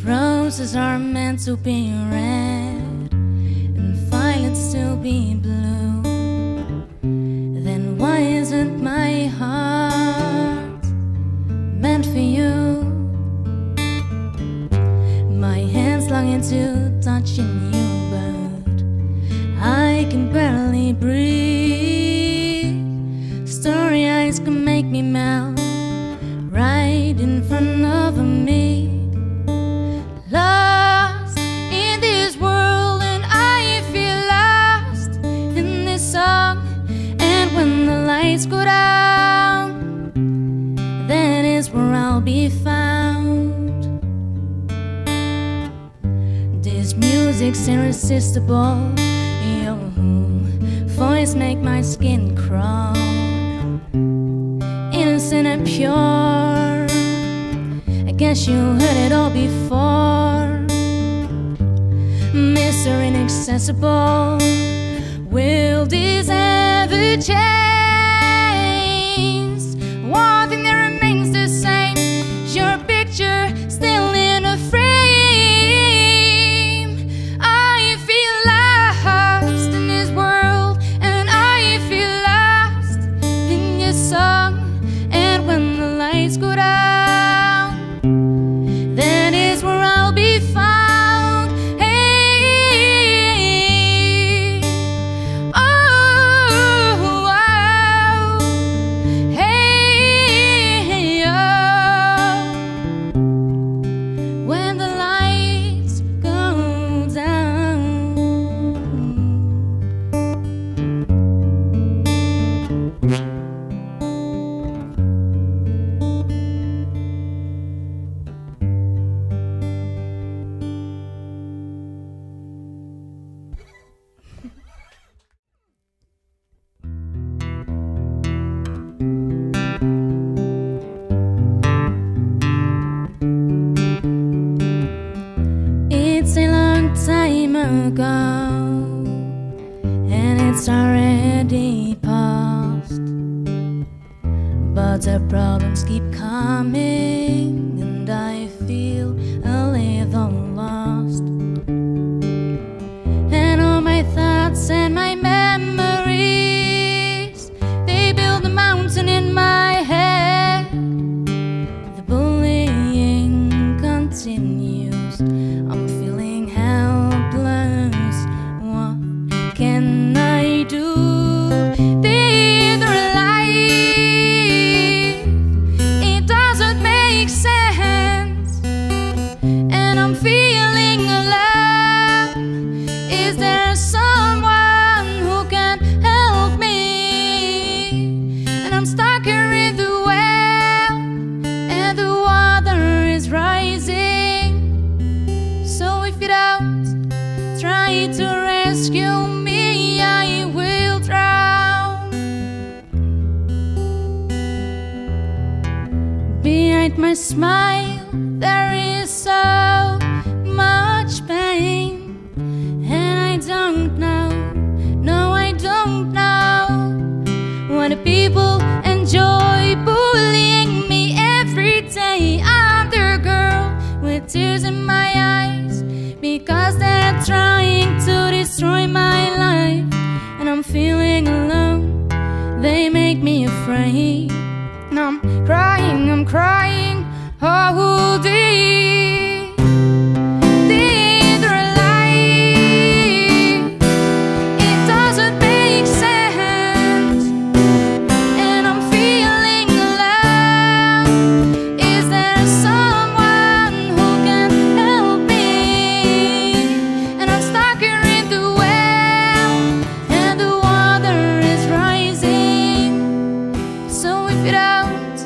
Roses are meant to be red and violets to be blue. Then why isn't my heart meant for you? My hands longing to touching you, but I can barely breathe. Story eyes can make me melt right in front of me. Lost in this world, and I feel lost in this song. And when the lights go down, that is where I'll be found. This music's irresistible. Your voice make my skin crawl. Innocent and pure, I guess you heard it all before. Mr. Inaccessible, will this ever change? One thing that remains the same, your picture still in a frame. I feel lost in this world, and I feel lost in your song. And when the lights go down, that is where I'll be found. Hey, oh, wow. Hey, oh. When the lights go down. It's a long time ago, and it's already past. But the problems keep coming, and I feel a little lost. And all my thoughts and my memories, they build a mountain in my head. The bullying continues, I'm feeling helpless. What can I do? Dead or alive, it doesn't make sense. And I'm feeling alone. Is there someone who can help me? And I'm stuck here in the well, and the water is rising. So if you don't try to rescue me, I will drown. Behind my smile, there is so much pain, and I don't know, no, I don't know why the people enjoy bullying me every day. I'm the girl with tears in my eyes, because they're trying to destroy my life. And I'm feeling alone, they make me afraid. And I'm crying, oh deep, deep or alive, it doesn't make sense. And I'm feeling alone. Is there someone who can help me? And I'm stuck here in the well, and the water is rising. So if you don't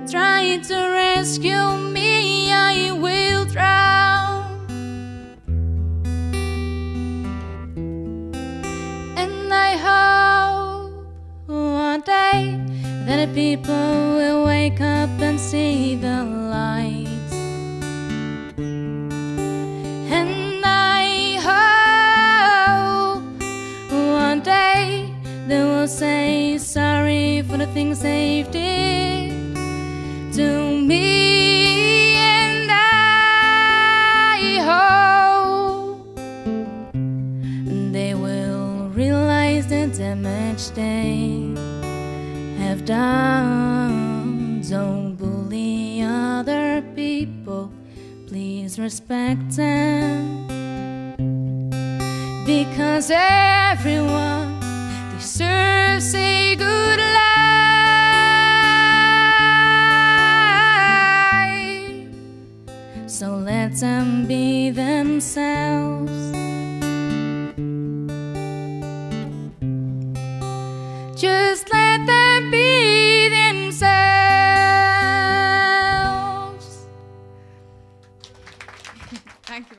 try to rescue me, I will drown. And I hope one day that the people will wake up and see the light. And I hope one day they will say sorry for the things they did to me. And I which they have done. Don't bully other people, please respect them, because everyone deserves a good life. So let them be themselves. Just let them be themselves. Thank you.